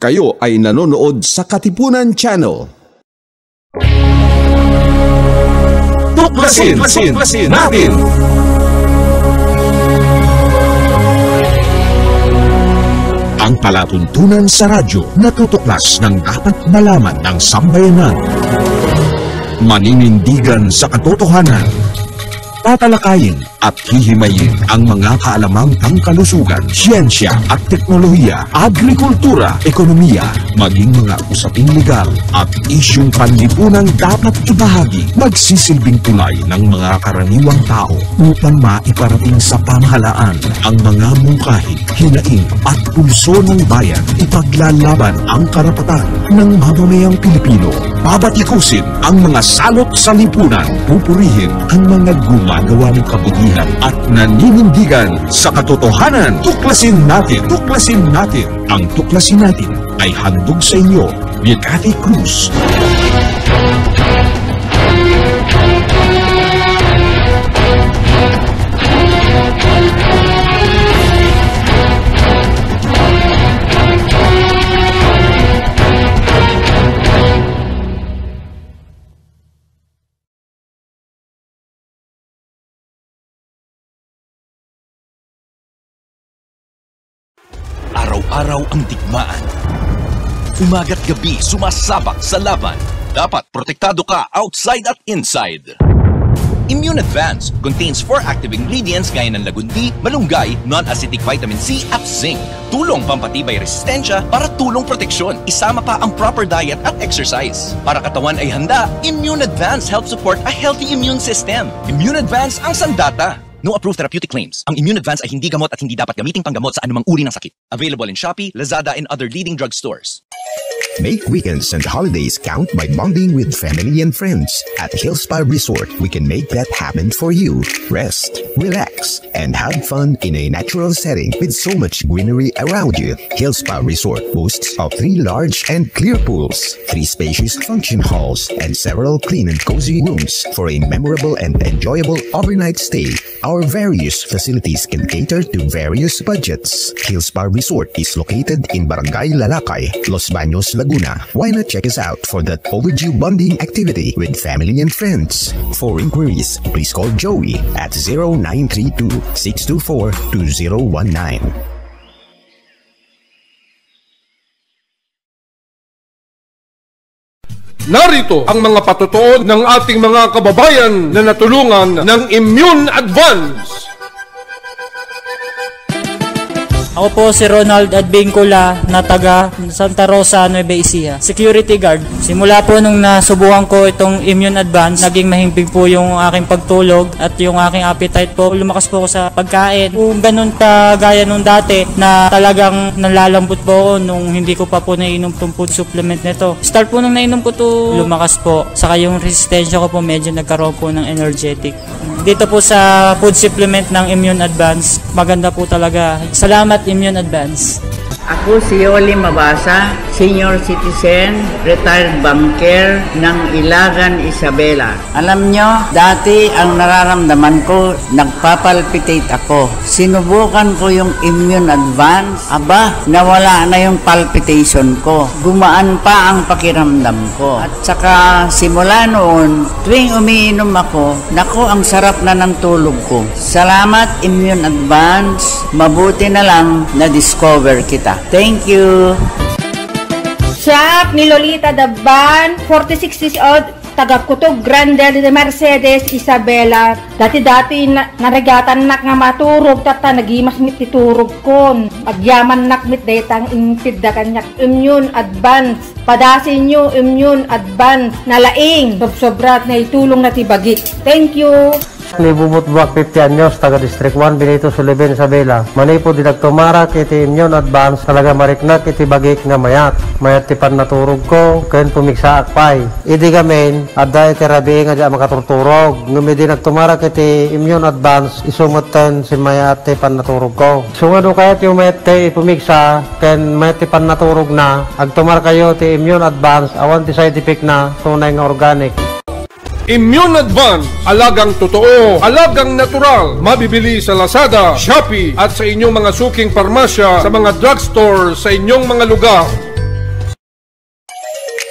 Kayo ay nanonood sa Katipunan Channel. Tuklasin natin! Ang palatuntunan sa radyo na tutuklas ng dapat malaman ng sambayanan. Maninindigan sa katotohanan. Tatalakayin at hihimayin ang mga kaalamang pangkalusugan, siyensya at teknolohiya, agrikultura, ekonomiya, maging mga usaping legal at isyung panlipunang dapat ibahagi, magsisilbing tulay ng mga karaniwang tao upang maiparating sa pamahalaan ang mga mungkahi, hinaing at pulso ng bayan. Ipaglalaban ang karapatan ng mamamayang Pilipino. Babatikusin ang mga salot sa lipunan. Pupurihin ang mga gumagawa ng kabutihan at naninindigan sa katotohanan. Tuklasin natin! Tuklasin natin! Ang Tuklasin Natin ay handog sa inyo ni Cathy Cruz. Araw-araw ang digmaan. Umaga't gabi sumasabak sa laban. Dapat protektado ka outside at inside. Immune Advance contains 4 active ingredients gaya ng lagundi, malunggay, non-acidic vitamin C at zinc. Tulong pampatibay resistensya para tulong proteksyon. Isama pa ang proper diet at exercise. Para katawan ay handa, Immune Advance helps support a healthy immune system. Immune Advance ang sandata. No approved therapeutic claims. Ang Immune Advance ay hindi gamot at hindi dapat gamiting panggamot sa anumang uri ng sakit. Available in Shopee, Lazada, and other leading drugstores. Make weekends and holidays count by bonding with family and friends. At Hillspa Resort, we can make that happen for you. Rest, relax, and have fun in a natural setting with so much greenery around you. Hillspa Resort boasts of 3 large and clear pools, 3 spacious function halls, and several clean and cozy rooms for a memorable and enjoyable overnight stay. Our various facilities can cater to various budgets. Hillspa Resort is located in Barangay Lalakay, Los Baños, Laguna. Why not check us out for that overdue bonding activity with family and friends? For inquiries, please call Joey at 0932-624-2019. Narito ang mga patutuon ng ating mga kababayan na natulungan ng Immune Advance. Ako po si Ronald Advincula na taga Santa Rosa, Nueva Ecija, security guard. Simula po nung nasubukan ko itong Immune Advance, naging mahimbing po yung aking pagtulog at yung aking appetite po. Lumakas po ako sa pagkain. Kung ganun kagaya nung dati na talagang nalalambot po ako nung hindi ko pa po nainom itong food supplement nito. Start po nung nainom ko to, lumakas po. Saka yung resistensya ko po medyo nagkaroon po ng energetic. Dito po sa food supplement ng Immune Advance, maganda po talaga. Salamat Immune Advance. Ako si Yoli Mabasa, senior citizen, retired banker ng Ilagan, Isabela. Alam nyo, dati ang nararamdaman ko, nagpapalpitate ako. Sinubukan ko yung Immune Advance. Aba, nawala na yung palpitation ko. Gumaan pa ang pakiramdam ko. At saka simula noon, tuwing umiinom ako, naku, ang sarap na ng tulog ko. Salamat Immune Advance. Mabuti na lang na-discover kita. Thank you. Shop ni Lolita Daban, 46 years old, taga Kutog Grande de Mercedes, Isabela. Dati-dati narigatan nak nga maturog, tata nagimas mit titurog kon. Agyaman nak mit detang impidda kanyak Immune Advance. Padasin nyo Immune Advance. Nalaing, sobrat na itulong na tibagit. Thank you. Libumot buwak 50 anyos, taga District 1, Benito Sullivan, Isabela. Manipo dinagtumara kiti Immune Advance, talaga mariknak iti bagik nga mayat. Mayat ti pan naturog ko, kayon pumiksa akpay. Idi gamin, adda iti rabi nga di makaturturog. Ngumi dinagtumara kiti Immune Advance, isumutan si mayat ti pan naturog ko. Sungado kayat yung mayat ti pumiksa, ken mayat ti pan naturog na, agtumar kayo ti Immune Advance, awan ti side effect na, tunay nga organic. Immune Advance, alagang totoo, alagang natural. Mabibili sa Lazada, Shopee at sa inyong mga suking parmasya, sa mga drugstore sa inyong mga lugar.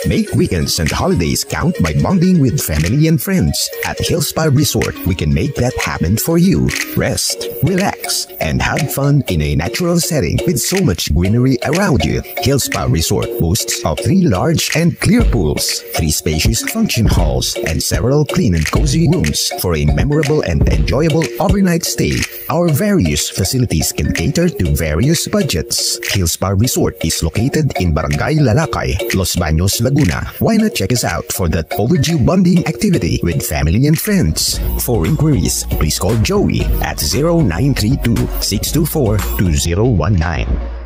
Make weekends and holidays count by bonding with family and friends. At Hillspa Resort, we can make that happen for you. Rest, relax, and have fun in a natural setting with so much greenery around you. Hillspa Resort boasts of 3 large and clear pools, 3 spacious function halls, and several clean and cozy rooms for a memorable and enjoyable overnight stay. Our various facilities can cater to various budgets. Hillspa Resort is located in Barangay Lalakay, Los Baños, Laguna. Why not check us out for that overdue bonding activity with family and friends? For inquiries, please call Joey at 0932-624-2019.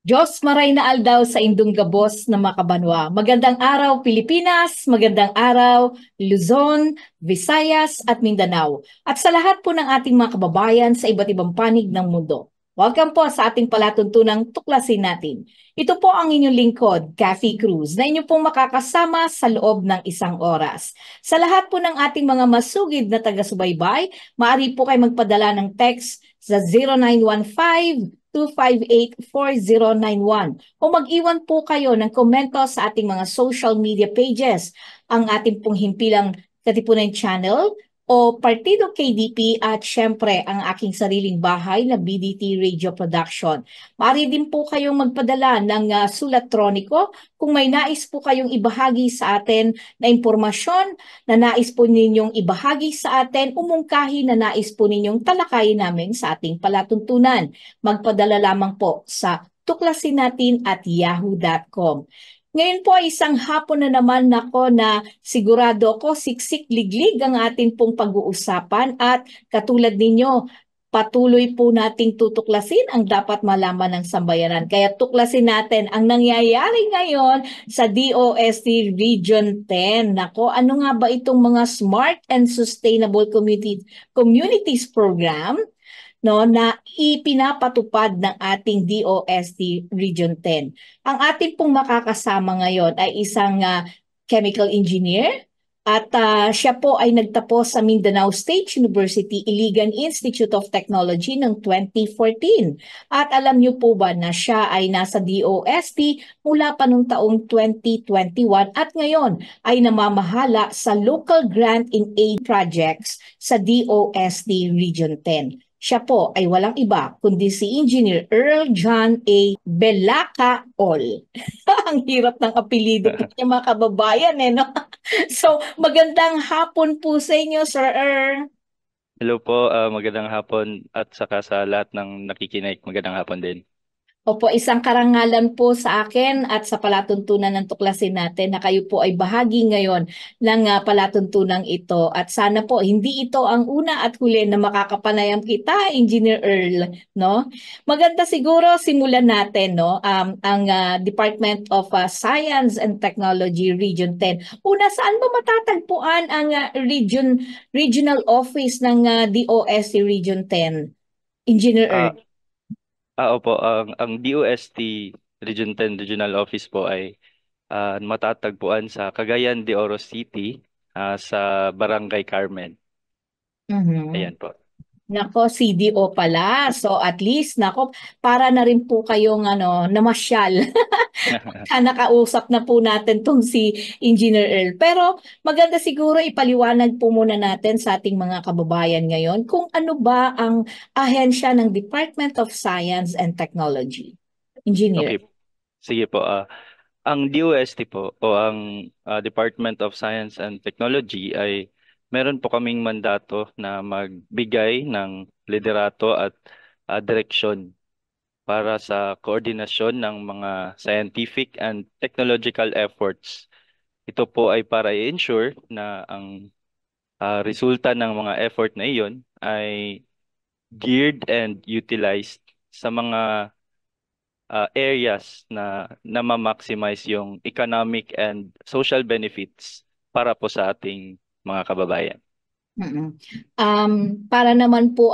Diyos maray na aldaw sa indong gabos na makabanwa. Magandang araw Pilipinas, magandang araw Luzon, Visayas at Mindanao. At sa lahat po ng ating mga kababayan sa iba't ibang panig ng mundo. Welcome po sa ating palatuntunang Tuklasin Natin. Ito po ang inyong lingkod, Kathy Cruz, na inyo pong makakasama sa loob ng 1 oras. Sa lahat po ng ating mga masugid na taga-subaybay, maaari po kayo magpadala ng text sa 0915-258-4091 o mag-iwan po kayo ng komento sa ating mga social media pages, ang ating pong himpilang Katipunan Channel o Partido KDP at syempre ang aking sariling bahay na BDT Radio Production. Maaari din po kayong magpadala ng sulatroniko kung may nais po kayong ibahagi sa atin na impormasyon na nais po ninyong ibahagi sa atin, umungkahi na nais po ninyong talakayin namin sa ating palatuntunan. Magpadala lamang po sa tuklasinatin@yahoo.com. Ngayon po ay isang hapon na naman nako na sigurado ako siksik-liglig ang ating pong pag-uusapan at katulad ninyo, patuloy po nating tutuklasin ang dapat malaman ng sambayanan. Kaya tuklasin natin ang nangyayari ngayon sa DOST Region 10. Nako, ano nga ba itong mga Smart and Sustainable Communities Program? No, na ipinapatupad ng ating DOST Region 10. Ang ating pong makakasama ngayon ay isang chemical engineer at siya po ay nagtapos sa Mindanao State University Iligan Institute of Technology noong 2014. At alam niyo po ba na siya ay nasa DOST mula pa noong taong 2021 at ngayon ay namamahala sa local grant in aid projects sa DOST Region 10. Siya po ay walang iba kundi si Engineer Earl John A. Belacaol. Ang hirap ng apelido niya mga kababayan no? So, magandang hapon po sa inyo, Sir Earl. Hello po, magandang hapon at saka sa lahat ng nakikinig, magandang hapon din. Opo, isang karangalan po sa akin at sa palatuntunan ng tuklasin natin na kayo po ay bahagi ngayon ng palatuntunan ito. At sana po hindi ito ang una at huli na makakapanayam kita, Engineer Earl, no? Maganda siguro simulan natin, no? Ang Department of Science and Technology Region 10. Una, saan ba matatagpuan ang regional office ng DOST Region 10? Engineer Earl. Opo, ang DOST Region 10 Regional Office po ay matatagpuan sa Cagayan de Oro City sa Barangay Carmen. Ayan po. Nako, CDO pala. So at least, nako, para na rin po kayong namasyal. Nakausap na po natin tong si Engineer Earl. Pero maganda siguro ipaliwanag po muna natin sa ating mga kababayan ngayon kung ano ba ang ahensya ng Department of Science and Technology. Engineer. Okay. Sige po. Ang DOST po o ang Department of Science and Technology ay meron po kaming mandato na magbigay ng liderato at direksyon para sa koordinasyon ng mga scientific and technological efforts. Ito po ay para i-ensure na ang resulta ng mga effort na iyon ay geared and utilized sa mga areas na ma-maximize yung economic and social benefits para po sa ating mga kababayan. Mm. Para naman po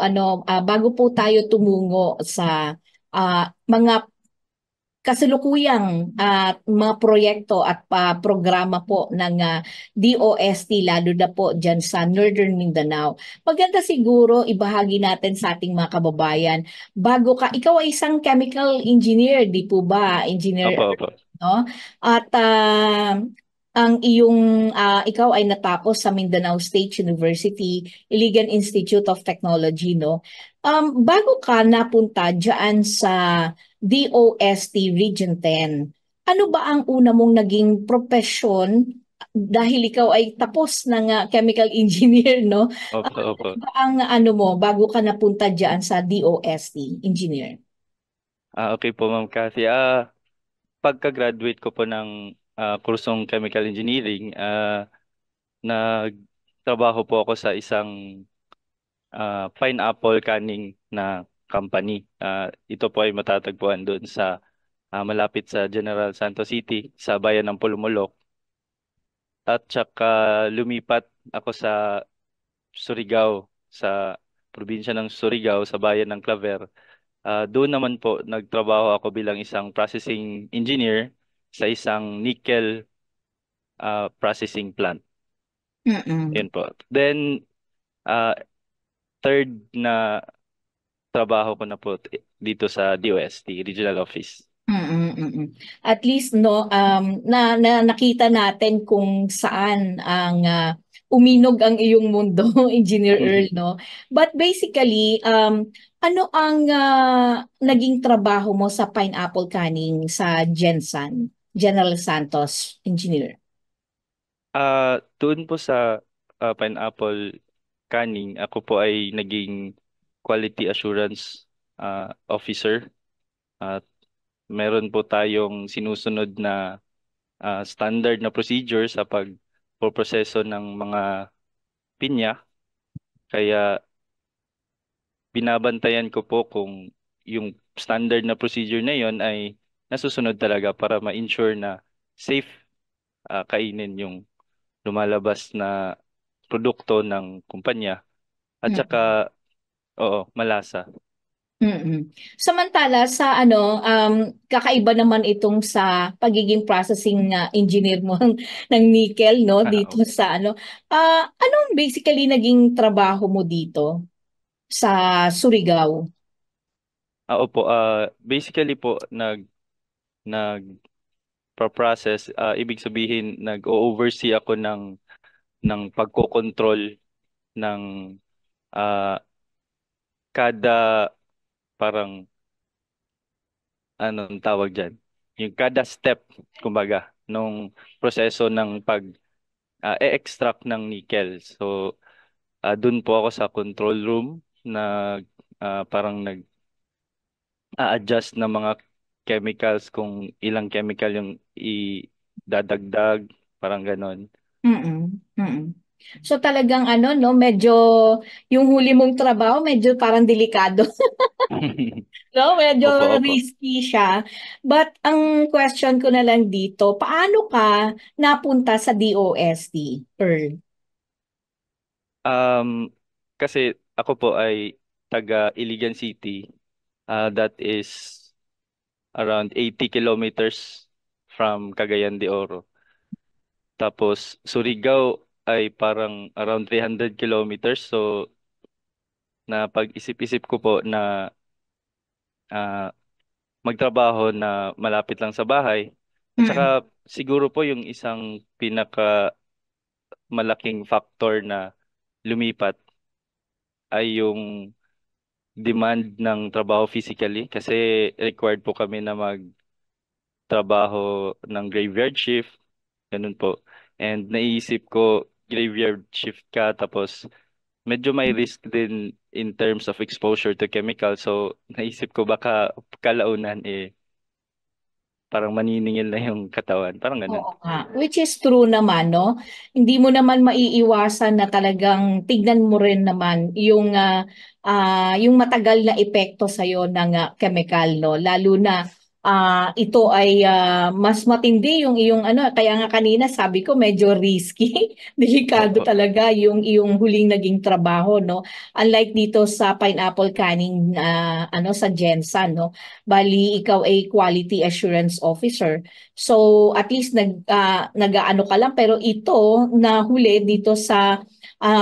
bago po tayo tumungo sa mga kasalukuyang mga proyekto at programa po ng DOST lalo na po dyan sa Northern Mindanao. Maganda siguro ibahagi natin sa ating mga kababayan bago ikaw ay isang chemical engineer, di po ba? Opo, Engineer, opo. no? At ikaw ay natapos sa Mindanao State University, Iligan Institute of Technology, no? Bago ka napunta diyan sa DOST Region 10, ano ba ang una mong naging profesyon dahil ikaw ay tapos ng chemical engineer, no? Opo, opo. Ano ba ang ano mo bago ka napunta diyan sa DOST engineer? Okay po, Ma'am Cathy. Pagka-graduate ko po ng kursong Chemical Engineering, nagtrabaho po ako sa isang pineapple canning na company. Ito po ay matatagpuan doon sa malapit sa General Santos City, sa bayan ng Pulumulok. At saka lumipat ako sa Surigao, sa probinsya ng Surigao, sa bayan ng Claver. Doon naman po nagtrabaho ako bilang isang processing engineer sa isang nickel processing plant. Mm-mm. Yun po. Then, uh, third na trabaho ko na po dito sa DOST, Regional Office. At least no nakita natin kung saan ang uminog ang iyong mundo, Engineer Earl, no? But basically, ano ang naging trabaho mo sa pineapple canning sa Gensan, General Santos, Engineer? Doon po sa pineapple canning, ako po ay naging quality assurance officer. At meron po tayong sinusunod na standard na procedure sa pagpoproseso ng mga pinya. Kaya binabantayan ko po kung yung standard na procedure na yon ay nasusunod talaga para ma-ensure na safe kainin yung lumalabas na produkto ng kumpanya at saka malasa. Samantala sa kakaiba naman itong sa pagiging processing engineer mo ng nickel, no, dito sa anong basically naging trabaho mo dito sa Surigao? Opo, basically po nag process ibig sabihin nag-oversee ako ng pagkokontrol ng kada parang anong tawag diyan, yung kada step kumbaga nung proseso ng e-extract ng nickel. So doon po ako sa control room na parang adjust ng mga chemicals kung ilang chemical yung idadagdag, parang ganon. So talagang no, medyo yung huli mong trabaho medyo parang delikado. No, medyo Opo, opo. risky siya. But ang question ko na lang dito, paano ka napunta sa DOST, Earl? Kasi ako po ay taga Iligan City. That is around 80 kilometers from Cagayan de Oro. Tapos Surigao ay parang around 300 kilometers. So na pag-isip-isip ko po na magtrabaho na malapit lang sa bahay. At saka siguro po yung isang pinaka malaking factor na lumipat ay yung demand ng trabaho physically kasi required po kami na magtrabaho ng graveyard shift, ganun po. And naisip ko graveyard shift ka tapos medyo may risk din in terms of exposure to chemical. So naisip ko baka kalaunan parang maniningil na yung katawan, parang ganun. Oo nga. Which is true naman, no? Hindi mo naman maiiwasan na talagang tignan mo rin naman yung matagal na epekto sa'yo ng chemical, no? Lalo na ito ay mas matindi yung iyong ano, kaya nga kanina sabi ko medyo risky, delikado Opo. talaga yung iyong huling naging trabaho, no? Unlike dito sa pineapple canning ano sa Gensan, no? Bali ikaw ay quality assurance officer. So at least nag-aano ka lang, pero ito na huli dito sa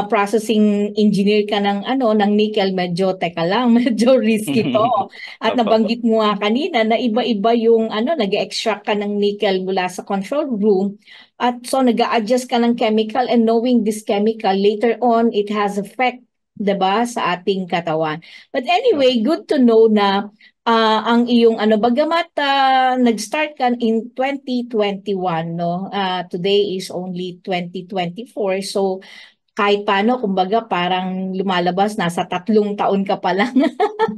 processing engineer ka ng ano ng nickel, medyo teka lang, medyo risky to. At Opo. nabanggit mo nga kanina na iba-iba yung ano, nag-extract ka ng nickel mula sa control room. At so nag-a-adjust ka ng chemical, and knowing this chemical, later on, it has effect, 'di ba, sa ating katawan. But anyway, good to know na ang iyong ano, bagamat nag-start ka in 2021, no? Today is only 2024. So kahit paano, kumbaga parang lumalabas, nasa 3 taon ka pa lang.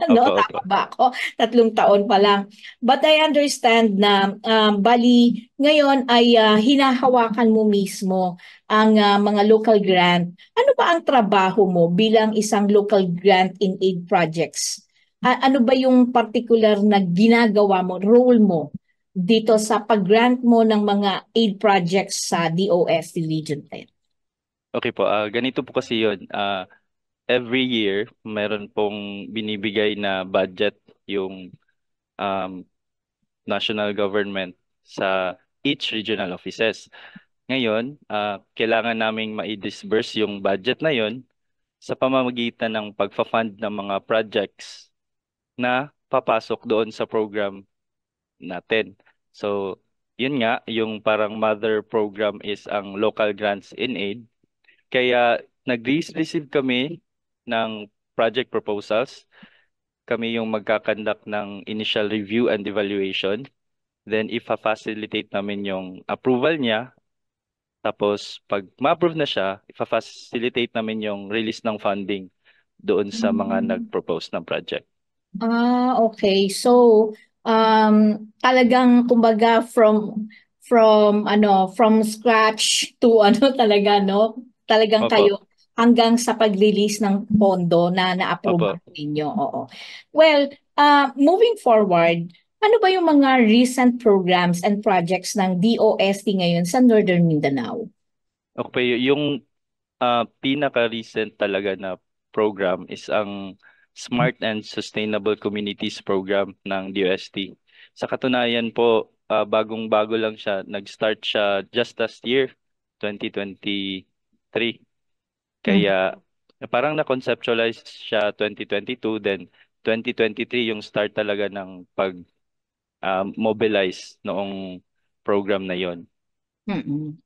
No, Opo, tama opo. ba ako? 3 taon pa lang. But I understand na bali ngayon ay hinahawakan mo mismo ang mga local grant. Ano ba ang trabaho mo bilang isang local grant in aid projects? Ano ba yung particular na ginagawa mo, role mo dito sa pag-grant mo ng mga aid projects sa DOST Region 10? Okay po, ganito po kasi yun. Every year, meron pong binibigay na budget yung um, national government sa each regional offices. Ngayon, kailangan naming ma-disburse yung budget na yon sa pamamagitan ng pagfa-fund ng mga projects na papasok doon sa program natin. So, yun nga, yung parang mother program is ang local grants in aid. Kaya nag-receive kami ng project proposals. Kami yung magkakandak ng initial review and evaluation. Then, ifa-facilitate namin yung approval niya. Tapos, pag ma-approve na siya, ifa-facilitate namin yung release ng funding doon sa mga nag-propose ng project. Okay. So, talagang kumbaga from scratch to ano talaga, no? Talagang Opo. kayo hanggang sa pag-release ng pondo na na-approve Opo. ninyo. Oo. Well, moving forward, ano ba yung mga recent programs and projects ng DOST ngayon sa Northern Mindanao? Okay, yung pinaka-recent talaga na program is ang Smart and Sustainable Communities Program ng DOST. Sa katunayan po, bagong-bago lang siya. Nag-start siya just last year, 2023. Kaya parang na-conceptualize siya 2022, then 2023 yung start talaga ng pag-mobilize noong program na yon. Mm-mm.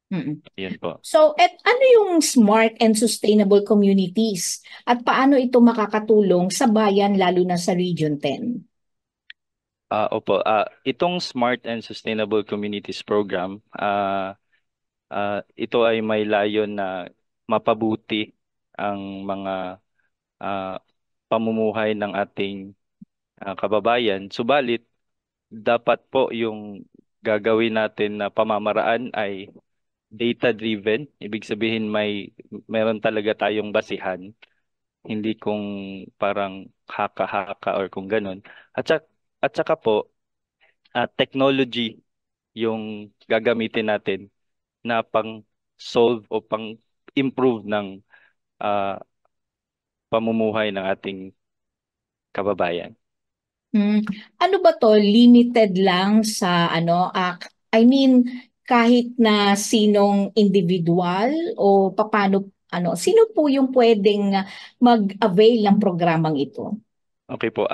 Mm-mm. Yun po. So, ano yung smart and sustainable communities at paano ito makakatulong sa bayan lalo na sa Region 10? Opo, itong Smart and Sustainable Communities Program, ito ay may layon na mapabuti ang mga pamumuhay ng ating kababayan. Subalit, dapat po yung gagawin natin na pamamaraan ay data-driven. Ibig sabihin meron talaga tayong basihan. Hindi kung parang haka-haka or kung ganun. At saka po, technology yung gagamitin natin na pang-solve o pang-improve ng pamumuhay ng ating kababayan. Ano ba to? Limited lang sa ano? I mean, kahit na sinong individual o paano ano? Sino po yung pwedeng mag-avail ng programang ito? Okay po,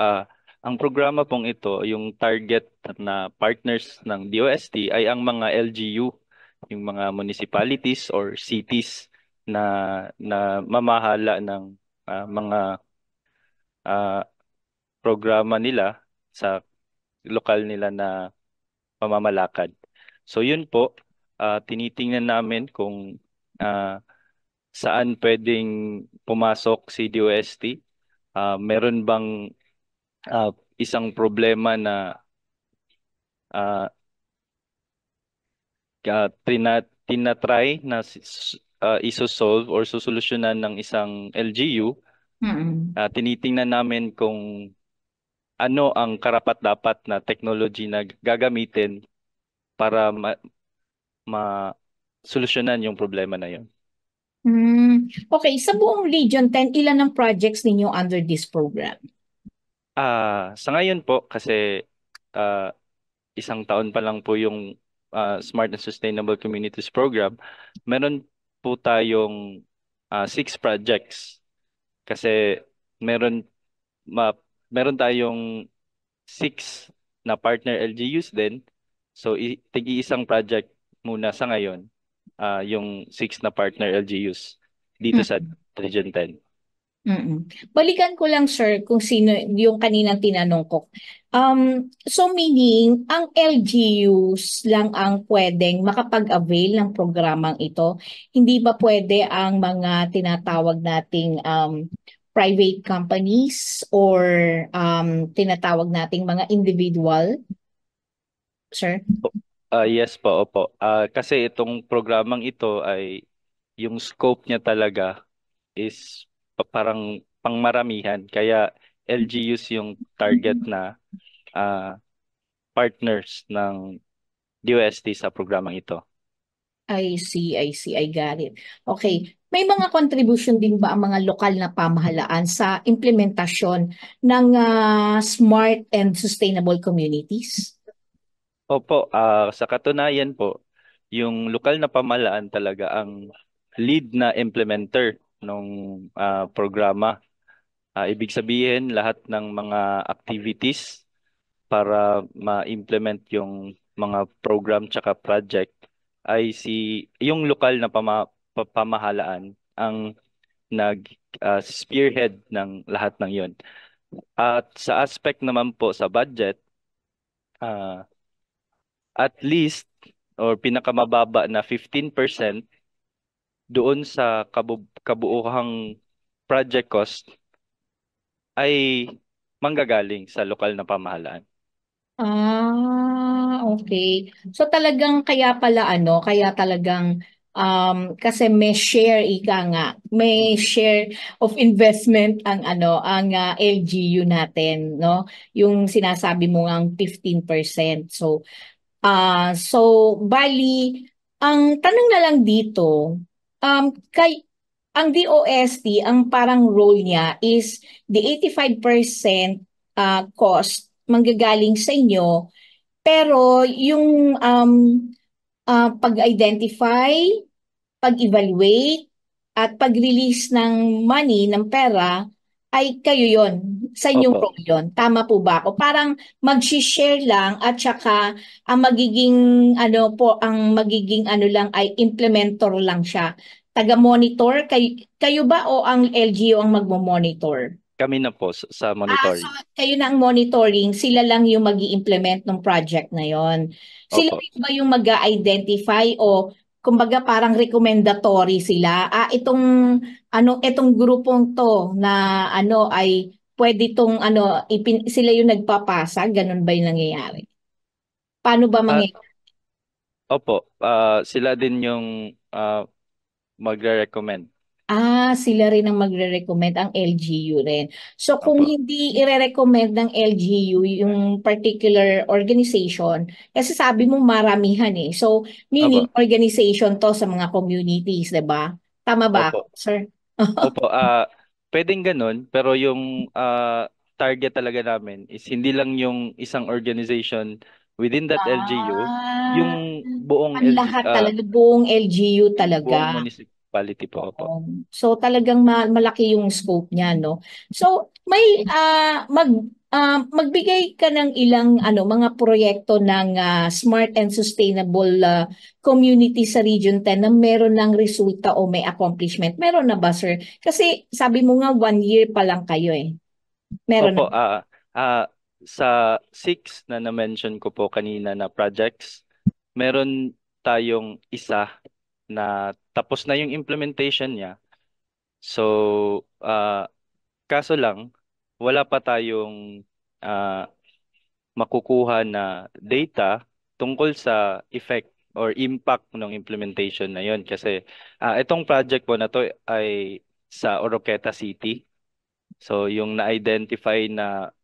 ang programa pong ito, yung target na partners ng DOST ay ang mga LGU, yung mga municipalities or cities na mamahala ng mga programa nila sa lokal nila na pamamalakad. So yun po, tinitingnan namin kung saan pwedeng pumasok si DOST. Meron bang isang problema na tinatry na isosolve or susolusyonan ng isang LGU. Tinitingnan namin kung ano ang karapat-dapat na technology na gagamitin para solusyonan yung problema na yun. Okay, sa buong Region 10, ilan ang projects ninyo under this program? Sa ngayon po, kasi isang taon pa lang po yung Smart and Sustainable Communities Program, meron po tayong 6 projects. Kasi meron meron tayong 6 na partner LGUs din. So tigi-isang project muna sa ngayon, yung 6 na partner LGUs dito sa Region 10. Balikan ko lang sir kung sino yung kaninang tinanong ko. So meaning, ang LGUs lang ang pwedeng makapag-avail ng programang ito. Hindi ba pwede ang mga tinatawag nating private companies or tinatawag nating mga individual? Sir? Yes po, opo. Kasi itong programang ito ay yung scope niya talaga is parang pangmaramihan. Kaya LGUs yung target na partners ng DOST sa programang ito. I see, I got it. Okay. May mga contribution din ba ang mga lokal na pamahalaan sa implementasyon ng smart and sustainable communities? Opo, sa katunayan po, yung lokal na pamahalaan talaga ang lead na implementer ng programa. Ibig sabihin, lahat ng mga activities para ma-implement yung mga program tsaka project ay yung lokal na pamahalaan ang spearhead ng lahat ng yon. At sa aspect naman po sa budget, at least or pinakamababa na 15% doon sa kabuuhang project cost ay manggagaling sa lokal na pamahalaan. Okay. So talagang kaya pala kaya talagang kasi may share may share of investment ang LGU natin, no? Yung sinasabi mo ngang 15%. So bali ang tanong na lang dito, ang DOST, ang parang role niya is the 85% cost manggagaling sa inyo, pero yung pag-identify, pag-evaluate, at pag-release ng money, ng pera, ay kayo yon, sa inyong role yon. Tama po ba ako? Parang mag-share lang at saka ang magiging lang ay implementor lang siya. Taga-monitor, kayo ba o ang LGU ang magmo-monitor? Kami na po sa monitoring. So kayo na ang monitoring, sila lang yung mag-i-implement ng project na yon. Sila rin ba yung mag-identify o kumbaga parang recommendatory sila? Itong grupong to na ay pwede tong sila yung nagpapasa, ganun ba yung nangyayari? Paano ba mangyayari? Opo, sila din yung magre-recommend. Sila rin ang magre-recommend, ang LGU rin. So kung hindi i-recommend ng LGU yung particular organization, kasi sabi mo maramihan eh. So meaning organization to sa mga communities, 'di ba? Tama ba, sir? Opo, pwedeng ganun, pero yung target talaga namin is hindi lang yung isang organization within that LGU, yung buong lahat talaga, buong LGU talaga. Buong municipality po. So talagang malaki yung scope niya, no? So may magbigay ka ng ilang mga proyekto ng smart and sustainable community sa Region 10 na meron ng resulta o may accomplishment. Meron na ba, sir? Kasi sabi mo nga 1 year pa lang kayo eh. Meron Opo, na. sa 6 na na-mention ko po kanina na projects, meron tayong isa na tapos na yung implementation niya. So, kaso lang, wala pa tayong makukuha na data tungkol sa effect or impact ng implementation na yun. Kasi itong project po na to ay sa Oroqueta City. So, yung na-identify na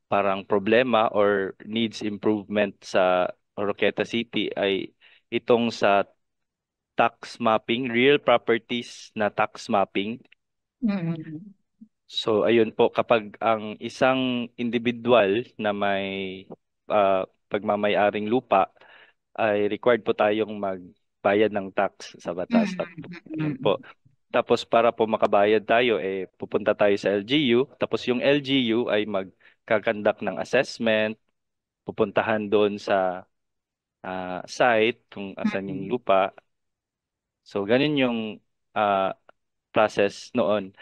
parang problema or needs improvement sa Oroqueta City ay itong sa tax mapping, real properties na tax mapping. Mm. So ayun po, kapag ang isang individual na may pagmamayaring lupa ay required po tayong magbayad ng tax sa batas. Ayun po. Tapos para po makabayad tayo, pupunta tayo sa LGU. Tapos yung LGU ay magkakandak ng assessment, pupuntahan doon sa site kung asan yung lupa. So ganun yung process noon.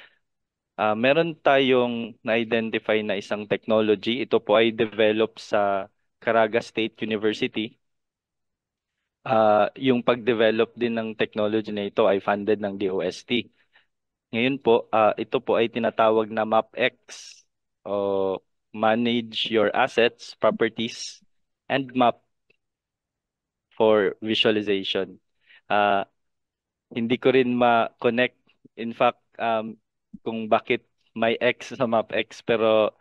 Meron tayong na-identify na isang technology. Ito po ay developed sa Caraga State University. Yung pag-develop din ng technology na ito ay funded ng DOST. Ngayon po, ito po ay tinatawag na MapX o Manage Your Assets, Properties, and Map for Visualization. Hindi ko rin ma-connect, in fact, kung bakit may X sa MapX, pero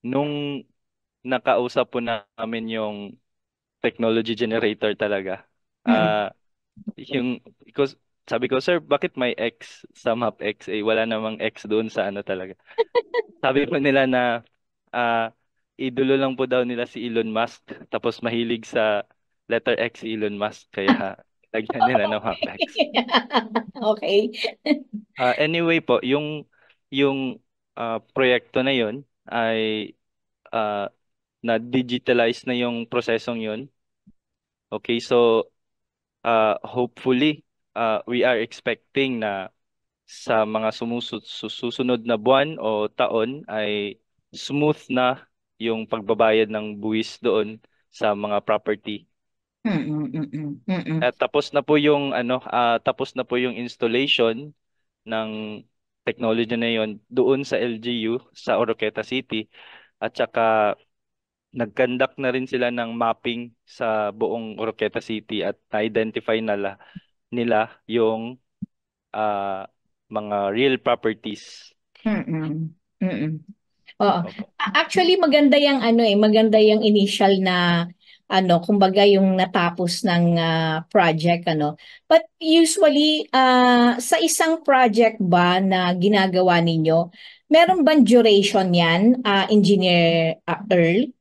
nung nakausap po namin yung technology generator talaga, because sabi ko, sir, bakit may X sa MapX? Wala namang X doon sa ano talaga. Sabi po nila na idolo lang po daw nila si Elon Musk, tapos mahilig sa letter X si Elon Musk, kaya lagyan nila ng MapX. Okay. Anyway po, yung proyekto na yun ay na-digitalize na yung prosesong yun. Okay, so hopefully we are expecting na sa mga susunod na buwan o taon ay smooth na yung pagbabayad ng buwis doon sa mga property. Tapos na po yung tapos na po yung installation ng technology na yon doon sa LGU sa Oroqueta City, at saka nag-conduct na rin sila ng mapping sa buong Oroqueta City at na-identify nila yung mga real properties. Oo. Actually maganda yung maganda yung initial na kumbaga yung natapos ng project But usually sa isang project ba na ginagawa ninyo, meron bang duration yan, Engineer Earl?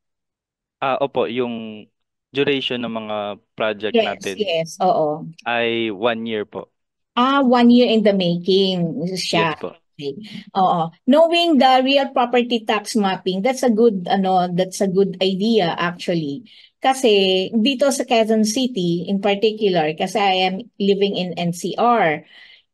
Opo, yung duration ng mga project natin oo. ay 1 year po. 1 year in the making siya. Yes po. Okay. Oo. Knowing the real property tax mapping, that's a good idea actually. Kasi dito sa Quezon City in particular, kasi I am living in NCR.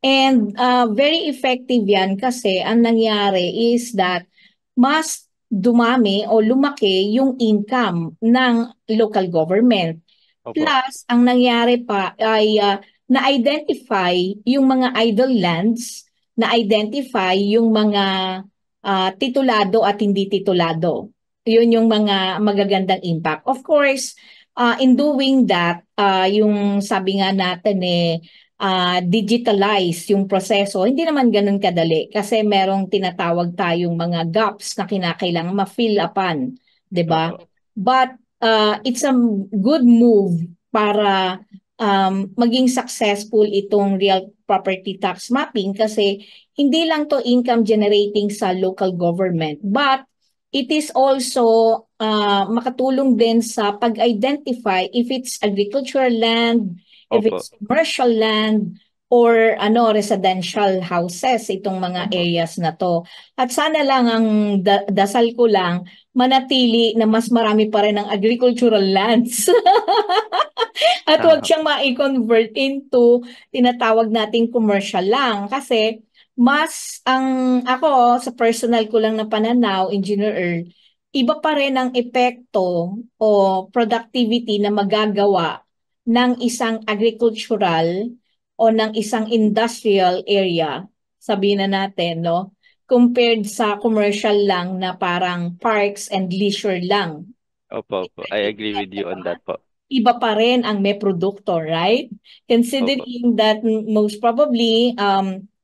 And very effective yan kasi ang nangyari is that mas dumami o lumaki yung income ng local government. Opo. Plus, ang nangyari pa ay na-identify yung mga idle lands, na-identify yung mga titulado at hindi titulado. Yun yung mga magagandang impact. Of course, in doing that, yung sabi nga natin digitalize yung proseso, hindi naman ganun kadali kasi merong tinatawag tayong mga gaps na kinakailangan ma-fill upan, 'di ba? But it's a good move para maging successful itong real property tax mapping kasi hindi lang to income generating sa local government, but it is also makatulong din sa pag-identify if it's agricultural land, if it's commercial land, or residential houses, itong mga areas na to. At sana lang ang dasal ko lang, manatili na mas marami pa rin ang agricultural lands. At huwag siyang ma-convert into tinatawag nating commercial lang. Kasi mas ako sa personal ko lang na pananaw, Engineer Earl, iba pa rin ang epekto o productivity na magagawa ng isang agricultural o ng isang industrial area, sabihin na natin, no? Compared sa commercial lang na parang parks and leisure lang. Opo. I agree with you on that po. Iba pa rin ang may produkto, right? Considering that most probably,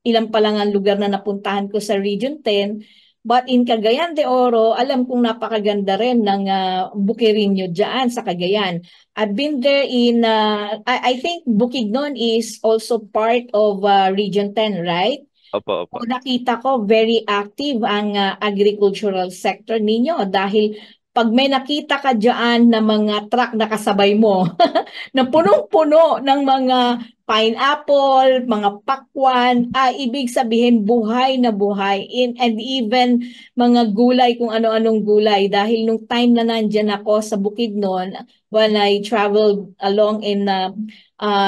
ilan pa lang ang lugar na napuntahan ko sa Region 10, But in Cagayan de Oro, alam kong napakaganda rin ng Bukirinyo dyan sa Cagayan. I've been there in, I think Bukidnon is also part of Region 10, right? Opo. Nakita ko very active ang agricultural sector ninyo dahil pag may nakita ka dyan na mga truck na kasabay mo na punong-puno ng mga pineapple, mga pakwan, ibig sabihin buhay na buhay and even mga gulay kung ano-anong gulay dahil nung time na nandyan ako sa Bukidnon when I traveled along in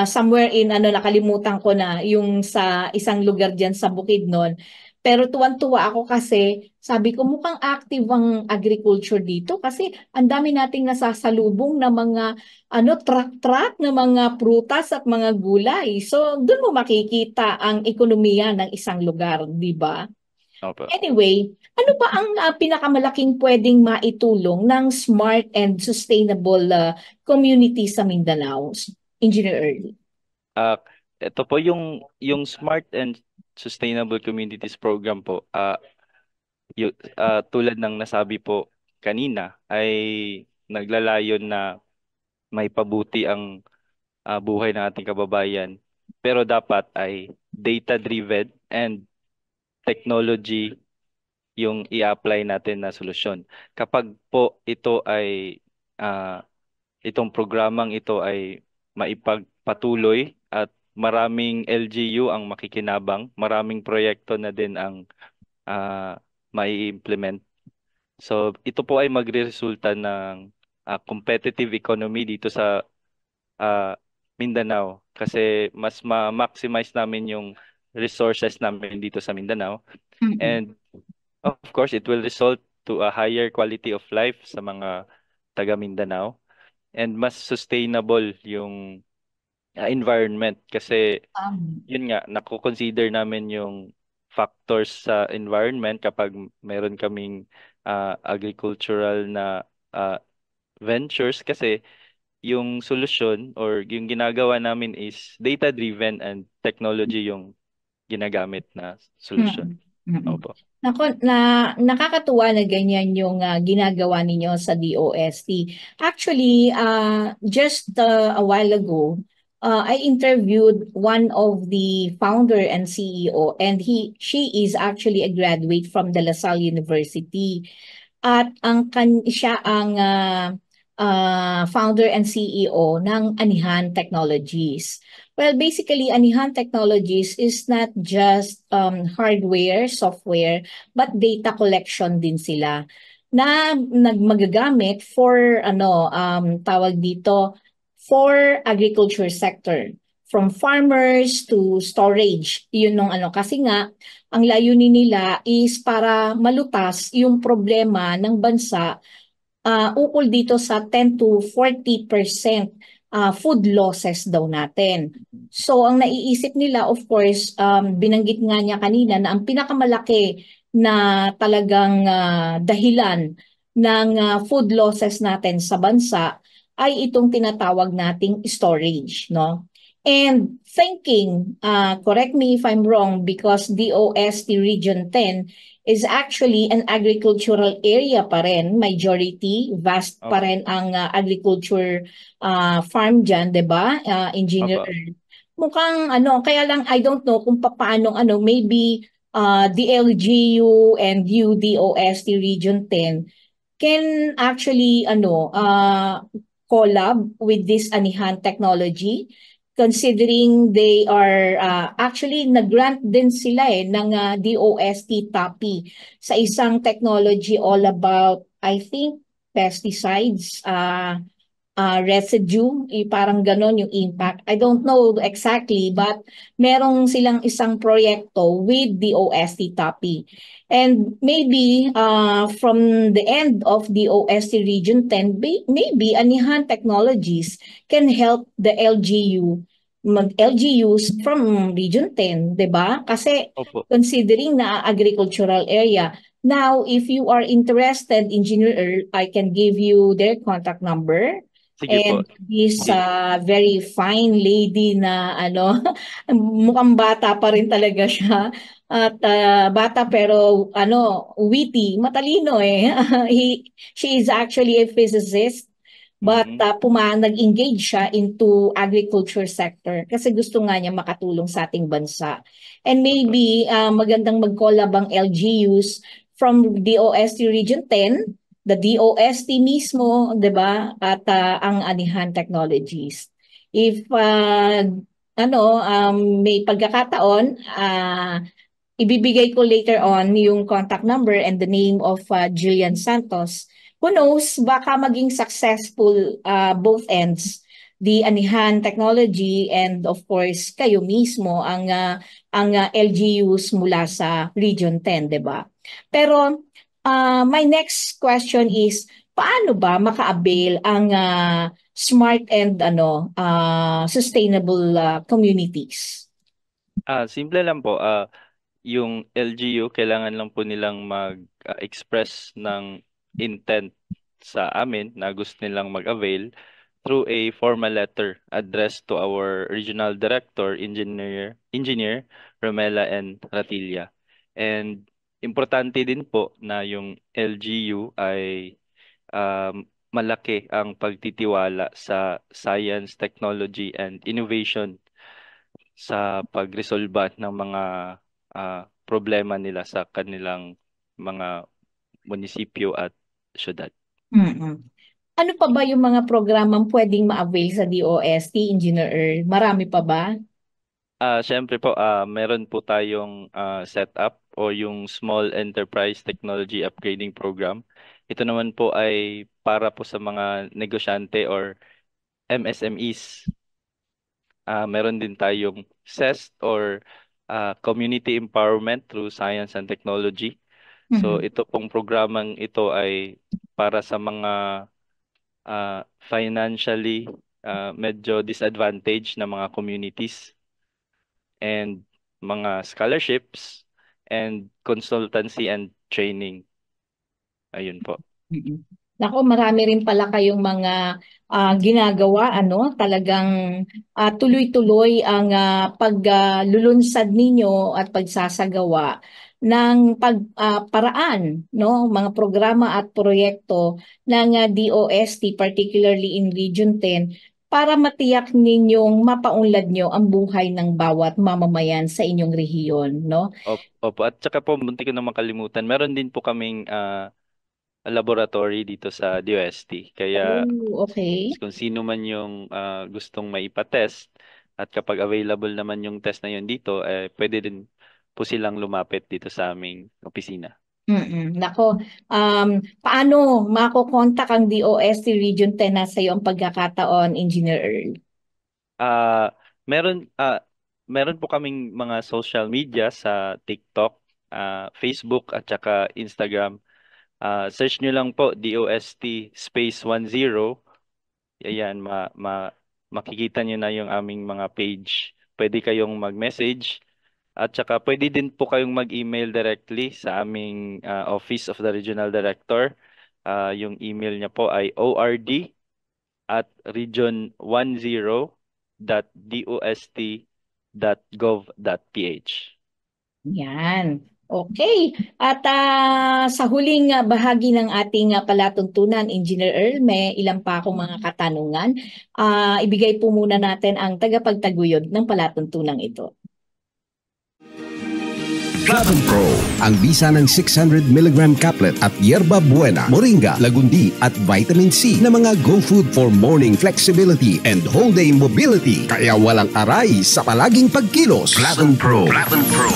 somewhere in nakalimutan ko na yung sa isang lugar diyan sa Bukidnon. Pero tuwan-tuwa ako kasi sabi ko mukhang active ang agriculture dito kasi ang dami nating nasasalubong na mga truck-truck na mga prutas at mga gulay. So doon mo makikita ang ekonomiya ng isang lugar, di ba? Opo. Anyway, ano ba ang pinakamalaking pwedeng maitulong ng smart and sustainable community sa Mindanao? Engineer Early. Ito po yung Smart and Sustainable Communities Program po. Tulad ng nasabi po kanina ay naglalayon na may pabuti ang buhay ng ating kababayan. Pero dapat ay data-driven and technology yung i-apply natin na solusyon. Kapag po ito ay itong programang ito ay maipagpatuloy at maraming LGU ang makikinabang, maraming proyekto na din ang mai-implement. So ito po ay magre-resulta ng competitive economy dito sa Mindanao kasi mas ma-maximize namin yung resources namin dito sa Mindanao. And of course, it will result to a higher quality of life sa mga taga Mindanao and mas sustainable yung environment kasi yun nga, nakukonsider namin yung factors sa environment kapag meron kaming agricultural na ventures kasi yung solusyon or yung ginagawa namin is data-driven and technology yung ginagamit na solusyon. Opo. Nakakatuwa na ganyan yung ginagawa ninyo sa DOST. Actually, just a while ago, I interviewed one of the founder and CEO and she is actually a graduate from De La Salle University. At siya ang founder and CEO ng Anihan Technologies. Well, basically, Anihan Technologies is not just hardware, software, but data collection din sila na magagamit for tawag dito for agriculture sector. From farmers to storage. Yun nung kasi nga ang layunin nila is para malutas yung problema ng bansa ukol dito sa 10 to 40% food losses daw natin. So ang naiisip nila, of course, binanggit nga niya kanina na ang pinakamalaki na talagang dahilan ng food losses natin sa bansa ay itong tinatawag nating storage, no? And thinking, correct me if I'm wrong, because DOST Region 10 is actually an agricultural area pa rin, majority, vast pa rin ang agriculture farm dyan, di ba, Engineer Earl? Mukhang kaya lang I don't know kung paano maybe the LGU and UDOST Region 10 can actually collab with this Anihan technology, considering they are actually nag-grant din sila ng DOST TAPI sa isang technology all about, I think, pesticides, residue, parang ganon yung impact. I don't know exactly, but merong silang isang proyekto with DOST TAPI. And maybe from the end of the DOST Region 10, maybe Anihan Technologies can help the LGUs from Region 10, di ba? Kasi considering na agricultural area. Now, if you are interested, Engineer Earl, I can give you their contact number. Sige po. And this very fine lady na mukhang bata pa rin talaga siya. At bata pero witty, matalino eh. She is actually a physicist. But nag-engage siya into agriculture sector kasi gusto nga niya makatulong sa ating bansa. And maybe magandang mag-collab ang LGUs from DOST Region 10, the DOST mismo, 'di ba? At ang Anihan Technologies. If may pagkakataon, ibibigay ko later on yung contact number and the name of Jillian Santos. Who knows, baka maging successful both ends, the Anihan Technology and of course kayo mismo ang LGUs mula sa Region 10, 'di ba? Pero my next question is, paano ba maka-avail ang smart and sustainable communities? Simple lang po. Yung LGU, kailangan lang po nilang mag-express ng intent sa amin na gusto nilang mag-avail through a formal letter addressed to our Regional Director, Engineer Romela and Ratilla. And importante din po na yung LGU ay malaki ang pagtitiwala sa science, technology, and innovation sa pagresolba ng mga problema nila sa kanilang mga munisipyo at syudad. Ano pa ba yung mga programang pwedeng ma-avail sa DOST, Engineer Earl? Marami pa ba? Siyempre po, meron po tayong setup o yung Small Enterprise Technology Upgrading Program. Ito naman po ay para po sa mga negosyante or MSMEs. Meron din tayong CEST or Community Empowerment through Science and Technology. So ito pong programang ito ay para sa mga financially medyo disadvantaged na mga communities, and mga scholarships and consultancy and training. Ayun po. Nako, marami rin pala kayong mga ginagawa, talagang tuloy-tuloy ang paglulunsad ninyo at pagsasagawa ng paraan, mga programa at proyekto ng DOST, particularly in Region 10, para matiyak ninyong mapaunlad nyo ang buhay ng bawat mamamayan sa inyong rehiyon, no? Opo, at saka po, muntik ko na makalimutan, meron din po kaming laboratory dito sa DOST. Kaya kung sino man yung gustong maipatest, at kapag available naman yung test na yun dito, pwede din po silang lumapit dito sa aming opisina. Nako, paano makokontak ang DOST Region 10 na sa iyo ang pagkakataon, Engineer Earl? Meron po kaming mga social media sa TikTok, Facebook at saka Instagram. Search nyo lang po DOST space 10. Ayan, makikita nyo na yung aming mga page. Pwede kayong mag-message. At saka pwede din po kayong mag-email directly sa aming Office of the Regional Director. Yung email niya po ay ord@region10.dost.gov.ph. Yan. Okay. At sa huling bahagi ng ating palatuntunan, Engineer Earl, may ilang pa akong mga katanungan. Ibigay po muna natin ang tagapagtaguyod ng palatuntunan ito. Flavon Pro, ang bisa ng 600mg caplet at yerba buena, moringa, lagundi at vitamin C na mga go food for morning flexibility and whole day mobility. Kaya walang aray sa palaging pagkilos. Flavon Pro. Flavon Pro.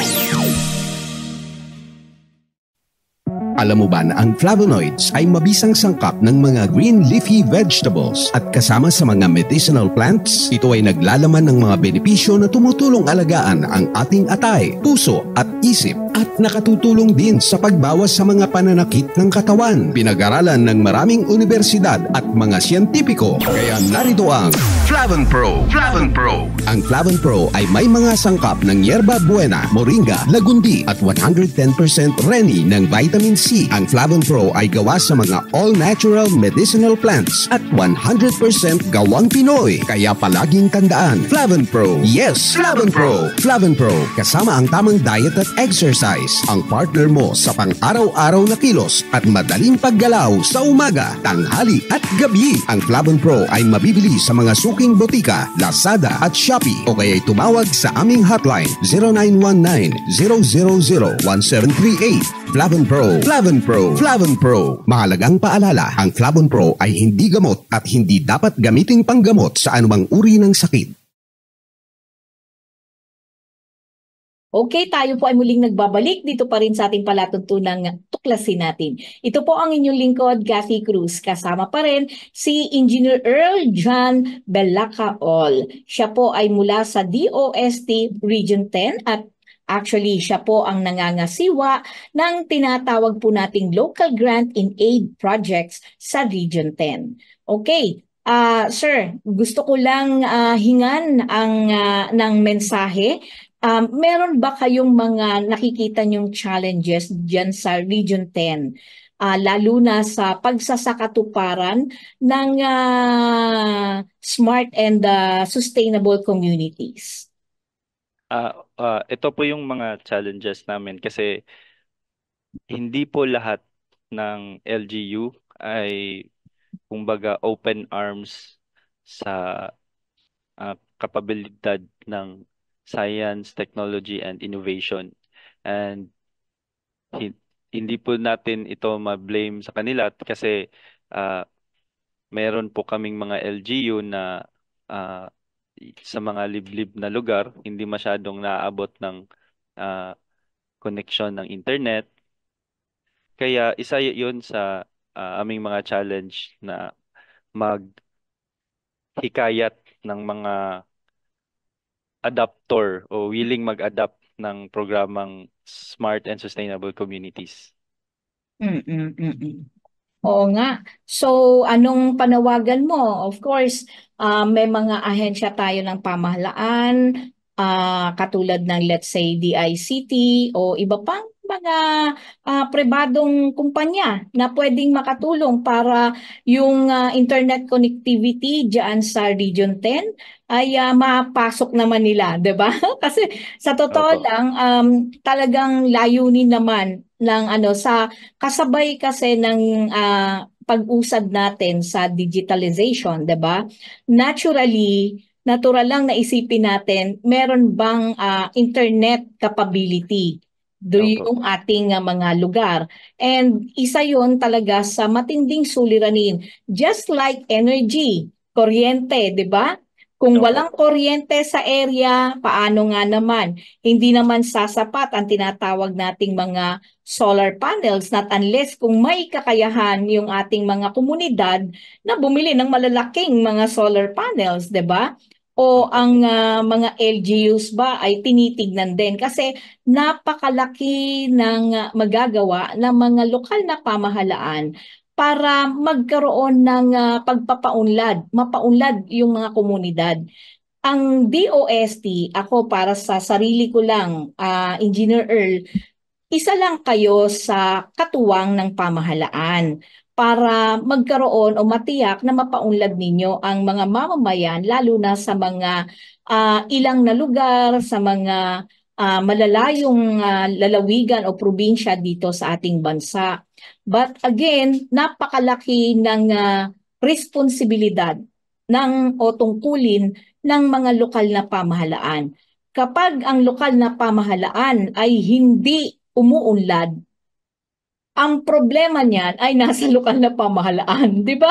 Alam mo ba na ang flavonoids ay mabisang sangkap ng mga green leafy vegetables at kasama sa mga medicinal plants? Ito ay naglalaman ng mga benepisyo na tumutulong alagaan ang ating atay, puso at isip. at nakatutulong din sa pagbawas sa mga pananakit ng katawan. Pinag-aralan ng maraming universidad at mga siyentipiko. Kaya narito ang Flavon Pro. Flavon Pro. Ang Flavon Pro ay may mga sangkap ng yerba buena, moringa, lagundi at 110% reni ng vitamin C. Ang Flavon Pro ay gawa sa mga all-natural medicinal plants at 100% gawang Pinoy. Kaya palaging tandaan, Flavon Pro. Yes, Flavon Pro. Flavon Pro, kasama ang tamang diet at exercise. Ang partner mo sa pang-araw-araw na kilos at madaling paggalaw sa umaga, tanghali at gabi. Ang Flavon Pro ay mabibili sa mga suking botika, Lazada at Shopee o kaya'y tumawag sa aming hotline 0919-000-1738. Flavon Pro. Flavon Pro. Flavon Pro. Mahalagang paalala, ang Flavon Pro ay hindi gamot at hindi dapat gamiting panggamot sa anumang uri ng sakit. Okay, tayo po ay muling nagbabalik dito pa rin sa ating palatuntunang tuklasin natin. Ito po ang inyong lingkod, Kathy Cruz. Kasama pa rin si Engineer Earl John Belacaol. Siya po ay mula sa DOST Region 10 at actually siya po ang nangangasiwa ng tinatawag po nating Local Grant in Aid Projects sa Region 10. Okay. Sir, gusto ko lang hingan ng mensahe. Meron ba kayong mga nakikita nyong challenges dyan sa Region 10? Lalo na sa pagsasakatuparan ng smart and sustainable communities? Ito po yung mga challenges namin kasi hindi po lahat ng LGU ay kumbaga open arms sa kapabilidad ng science, technology, and innovation. And hindi po natin ito ma-blame sa kanila kasi meron po kaming mga LGU na sa mga liblib na lugar, hindi masyadong naaabot ng connection ng internet. Kaya isa yun sa aming mga challenge na maghikayat ng mga adapter o willing mag-adapt ng programang Smart and Sustainable Communities. Oo nga. So, anong panawagan mo? Of course, may mga ahensya tayo ng pamahalaan, katulad ng let's say DICT o iba pang mga pribadong kumpanya na pwedeng makatulong para yung internet connectivity dyan sa Region 10 ay mapasok naman nila, 'di ba? Kasi sa totoo lang talagang layunin naman ng sa kasabay kasi ng pag-usad natin sa digitalization, 'di ba? Natural lang na isipin natin, meron bang internet capability yung ating mga lugar. And isa yon talaga sa matinding suliranin. Just like energy, kuryente, di ba? Kung walang kuryente sa area, paano nga naman? Hindi naman sasapat ang tinatawag nating mga solar panels, not unless kung may kakayahan yung ating mga komunidad na bumili ng malalaking mga solar panels, di ba? O ang mga LGUs ba ay tinitignan din kasi napakalaki ng magagawa ng mga lokal na pamahalaan para magkaroon ng mapaunlad yung mga komunidad. Ang DOST, ako para sa sarili ko lang, Engineer Earl, isa lang kayo sa katuwang ng pamahalaan para magkaroon o matiyak na mapaunlad ninyo ang mga mamamayan lalo na sa mga ilang na lugar, sa mga malalayong lalawigan o probinsya dito sa ating bansa. But again, napakalaki ng responsibilidad o tungkulin ng mga lokal na pamahalaan. Kapag ang lokal na pamahalaan ay hindi umuunlad, ang problema niyan ay nasa lokal na pamahalaan, di ba?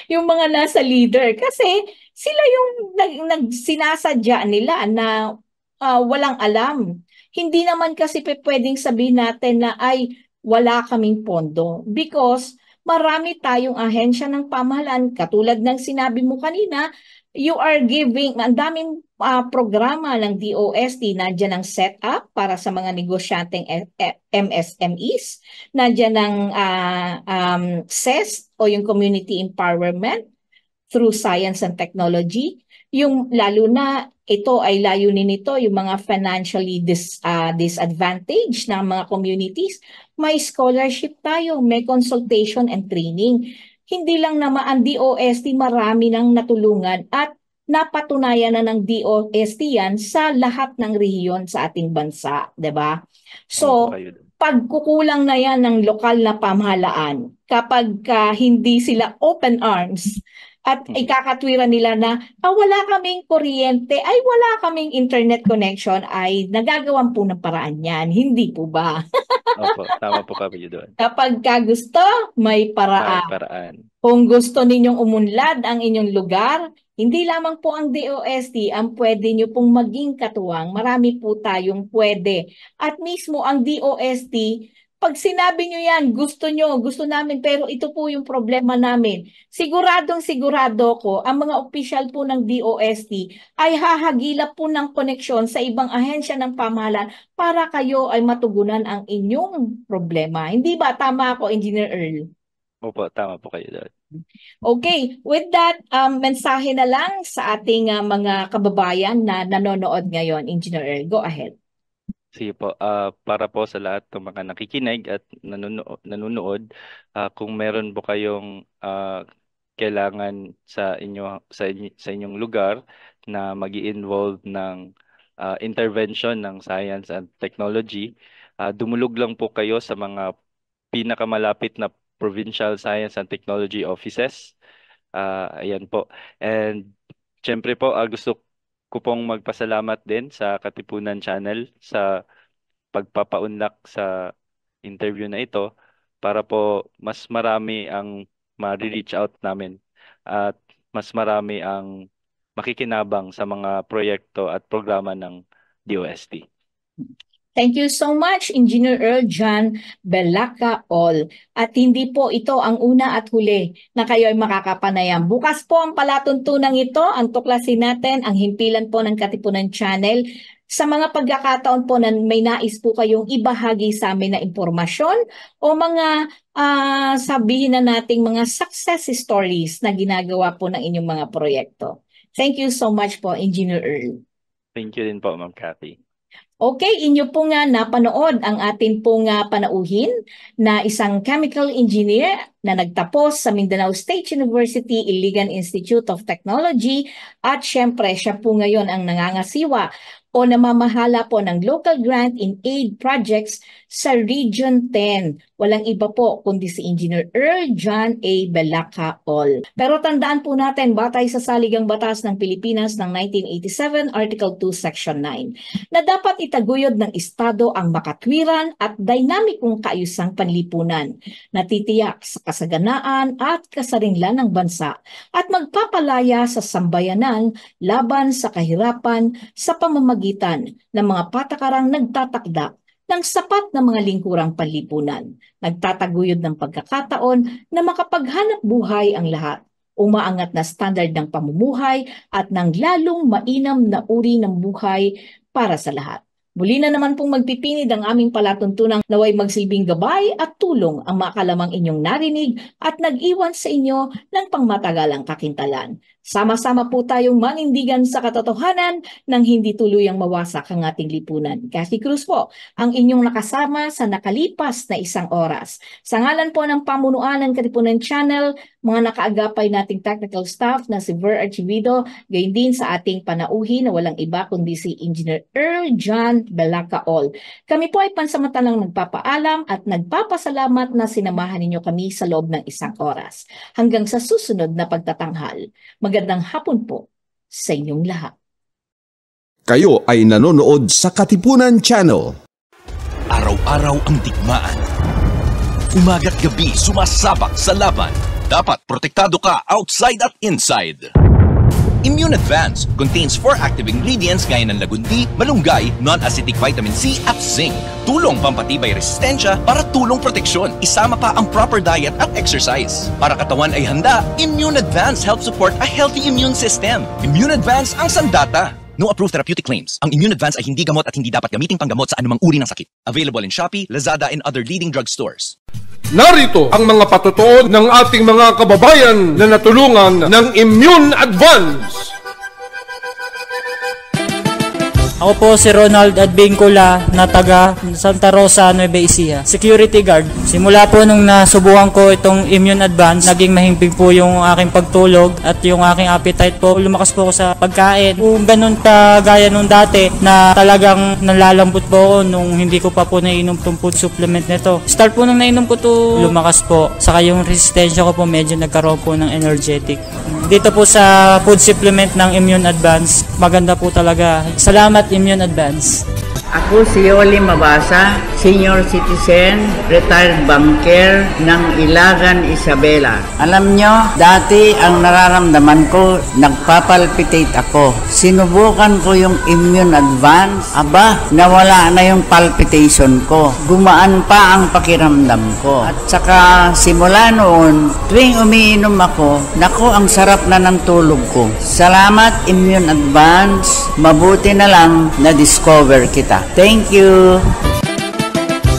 Yung mga nasa leader. Kasi sila yung sinasadya nila na walang alam. Hindi naman kasi pwedeng sabihin natin na ay wala kaming pondo. Because marami tayong ahensya ng pamahalaan. Katulad ng sinabi mo kanina, you are giving, ang daming programa ng DOST, nandiyan ang setup para sa mga negosyanteng MSMEs, nandiyan ang CES o yung Community Empowerment through Science and Technology. Yung lalo na ito ay layunin nito yung mga financially disadvantaged na mga communities. May scholarship tayo, may consultation and training. Hindi lang naman ang DOST, marami nang natulungan at napatunayan na ng DOST yan sa lahat ng rehiyon sa ating bansa, 'di ba? So, pagkukulang na yan ng lokal na pamahalaan, kapag hindi sila open arms at ikakatwiran nila na wala kaming kuryente, ay wala kaming internet connection, ay nagagawan po ng paraan yan. Hindi po ba? Opo, tama po kami doon. Kapag gusto, may paraan. May paraan. Kung gusto ninyong umunlad ang inyong lugar, hindi lamang po ang DOST ang pwede nyo pong maging katuwang. Marami po tayong pwede. At mismo ang DOST, pag sinabi nyo yan, gusto namin, pero ito po yung problema namin. Sigurado ko, ang mga opisyal po ng DOST ay hahagilap po ng koneksyon sa ibang ahensya ng pamahalaan para kayo ay matugunan ang inyong problema. Hindi ba? Tama ako, Engineer Earl? Opo, tama po kayo doon. Okay, with that, mensahe na lang sa ating mga kababayan na nanonood ngayon, Engineer Earl. Go ahead. Sige po, para po sa lahat ng mga nakikinig at nanonood, kung meron po kayong kailangan sa inyong lugar na magi-involve ng intervention ng science and technology, dumulog lang po kayo sa mga pinakamalapit na provincial science and technology offices. Ayan po. And syempre po, gusto ko pong magpasalamat din sa Katipunan Channel sa pagpapaunlak sa interview na ito para po mas marami ang ma-reach out namin at mas marami ang makikinabang sa mga proyekto at programa ng DOST. Thank you so much, Engineer Earl John Belacaol. At hindi po ito ang una at huli na kayo ay makakapanayam. Bukas po ang palatuntunang ito, ang tuklasin natin, ang himpilan po ng Katipunan Channel. Sa mga pagkakataon po na may nais po kayong ibahagi sa amin na impormasyon o mga sabihin na nating mga success stories na ginagawa po ng inyong mga proyekto. Thank you so much po, Engineer Earl. Thank you din po, Ma'am Cathy. Okay, inyo po nga napanood ang atin po nga panauhin na isang chemical engineer na nagtapos sa Mindanao State University Iligan Institute of Technology at syempre siya po ngayon ang nangangasiwa o namamahala po ng local grant in aid projects sa Region 10. Walang iba po kundi si Engineer Earl John A. Belacaol. Pero tandaan po natin, batay sa Saligang Batas ng Pilipinas ng 1987, Article 2, Section 9, na dapat itaguyod ng Estado ang makatwiran at dinamikong kaayusang panlipunan na titiyak sa kasaganaan at kasarinlan ng bansa at magpapalaya sa sambayanan laban sa kahirapan sa pamamagitan ng mga patakarang nagtatakda ng sapat na mga lingkurang panlipunan, nagtataguyod ng pagkakataon na makapaghanap buhay ang lahat, umaangat na standard ng pamumuhay at ng lalong mainam na uri ng buhay para sa lahat. Muli na naman pong magpipinid ang aming palatuntunang naway magsilbing gabay at tulong ang makalamang inyong narinig at nag-iwan sa inyo ng pangmatagalang kakintalan. Sama-sama po tayong manindigan sa katotohanan nang hindi tuluyang mawasak ang ating lipunan. Cathy Cruz po, ang inyong nakasama sa nakalipas na isang oras. Sa ngalan po ng pamunuan ng Katipunan Channel, mga nakaagapay nating technical staff na si Ver Archivido, gayon din sa ating panauhin na walang iba kundi si Engineer Earl John Belacaol. Kami po ay pansamantalang nagpapaalam at nagpapasalamat na sinamahan ninyo kami sa loob ng isang oras. Hanggang sa susunod na pagtatanghal. Magandang hapon po sa inyong lahat. Kayo ay nanonood sa Katipunan Channel. Araw-araw ang digmaan. Umaga't gabi sumasabak sa laban. Dapat protektado ka outside at inside. Immune Advance contains 4 active ingredients gaya ng lagundi, malunggay, non-acidic vitamin C at zinc. Tulong pampatibay resistensya para tulong proteksyon. Isama pa ang proper diet at exercise. Para katawan ay handa, Immune Advance helps support a healthy immune system. Immune Advance ang sandata. No approved therapeutic claims. Ang Immune Advance ay hindi gamot at hindi dapat gamiting panggamot sa anumang uri ng sakit. Available in Shopee, Lazada, and other leading drugstores. Narito ang mga patutuon ng ating mga kababayan na natulungan ng Immune Advance. Ako po si Ronald Advincula na taga Santa Rosa, Nueva Ecija. Security guard. Simula po nung nasubukan ko itong Immune Advance, naging mahimbing po yung aking pagtulog at yung aking appetite po. Lumakas po ako sa pagkain. Kung ganun kagaya nung dati na talagang nalalambot po ako nung hindi ko pa po nainom itong food supplement nito. Start po nung nainom ko to, lumakas po. Saka yung resistensya ko po medyo nagkaroon po ng energetic. Dito po sa food supplement ng Immune Advance, maganda po talaga. Salamat Immune Advance. Ako si Yoli Mabasa, senior citizen, retired banker ng Ilagan, Isabela. Alam nyo, dati ang nararamdaman ko, nagpapalpitate ako. Sinubukan ko yung Immune Advance. Aba, nawala na yung palpitation ko. Gumaan pa ang pakiramdam ko. At saka simula noon, tuwing umiinom ako, naku, ang sarap na ng tulog ko. Salamat Immune Advance. Mabuti na lang na-discover kita. Thank you.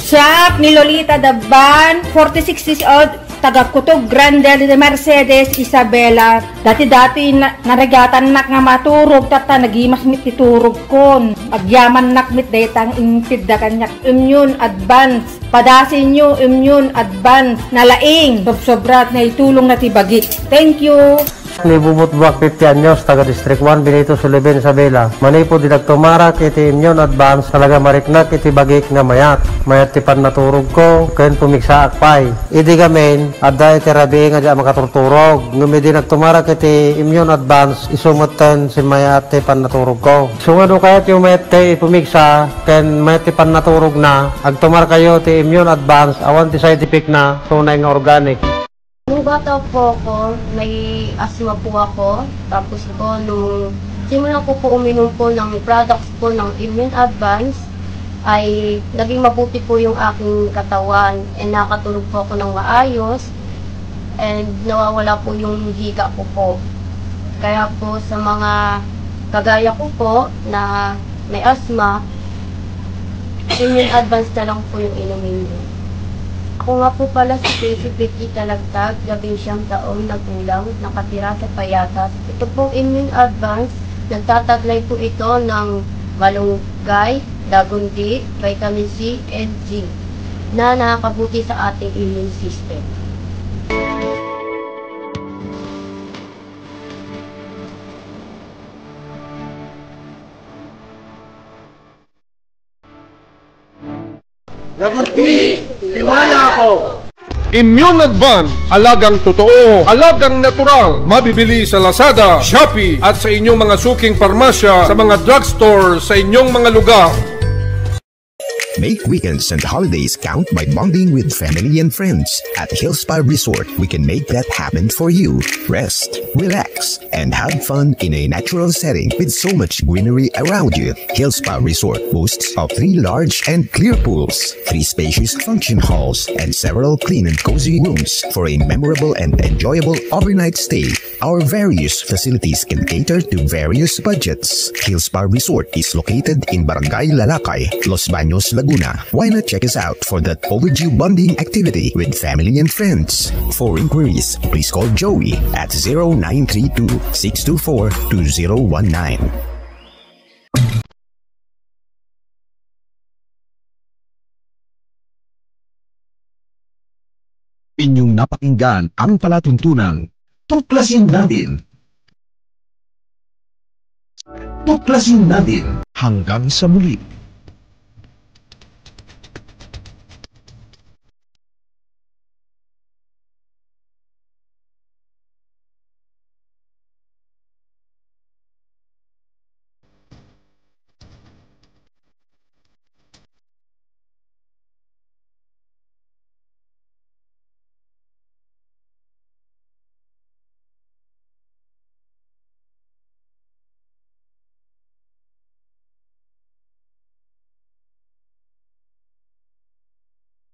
Siya ni Lolita Daban, 46 years old, taga Kutog Grande de Mercedes, Isabela. Dati-dati naragatan nak nga maturog, tata nagimas mit titurog kon. Agyaman nak mit daytang impid da kanyak Immune Advance. Padasin nyo Immune Advance. Nalaing, sobrat na itulong na tibagi. Thank you. Libumot buwak 50 anyos, taga District 1, Benito Sullivan, Isabela. Manipo dinagtumarak iti Immune Advance, talaga mariknak iti bagik nga mayat. Mayat ti pan naturog ko, kayon pumiksa akpay. Idi gamin, adda iti rabi nga dya makaturturog. Ngumidi nagtumarak iti Immune Advance, isumutan si mayat ti pan naturog ko. Sungado kayat yung mayat ti pumiksa, kayon mayat ti pan naturog na, agtumar kayo ti Immune Advance, awan ti scientific na, tunay nga organic. Nung bata po ako, may asthma po ako. Tapos po, nung simulan ko po uminom po ng products po ng Immune Advance, ay naging mabuti po yung aking katawan. And nakatulog po ako ng maayos. And nawawala po yung higa ko po. Kaya po sa mga kagaya ko po na may asthma, Immune Advance na lang po yung inumin niyo. Ako nga po pala si Casey Vicky Talagtag, 11 taong nagulang, nakatira sa Payatas. Ito pong Immune Advance, nagtataglay po ito ng malunggay, dagundi, vitamin C, and zinc na nakakabuti sa ating immune system. Immune Advance, alagang totoo, alagang natural, mabibili sa Lazada, Shopee at sa inyong mga suking parmasya, sa mga drugstore, sa inyong mga lugar. Make weekends and holidays count by bonding with family and friends. At Hillspa Resort, we can make that happen for you. Rest, relax, and have fun in a natural setting with so much greenery around you. Hillspa Resort boasts of 3 large and clear pools, 3 spacious function halls, and several clean and cozy rooms for a memorable and enjoyable overnight stay. Our various facilities can cater to various budgets. Hillspa Resort is located in Barangay Lalakay, Los Baños, Laguna. Why not check us out for that overdue bonding activity with family and friends? For inquiries, please call Joey at 0932-624-2019. Inyong napakinggan ang palatuntunan. Tuklasin natin. Tuklasin natin hanggang sa muli.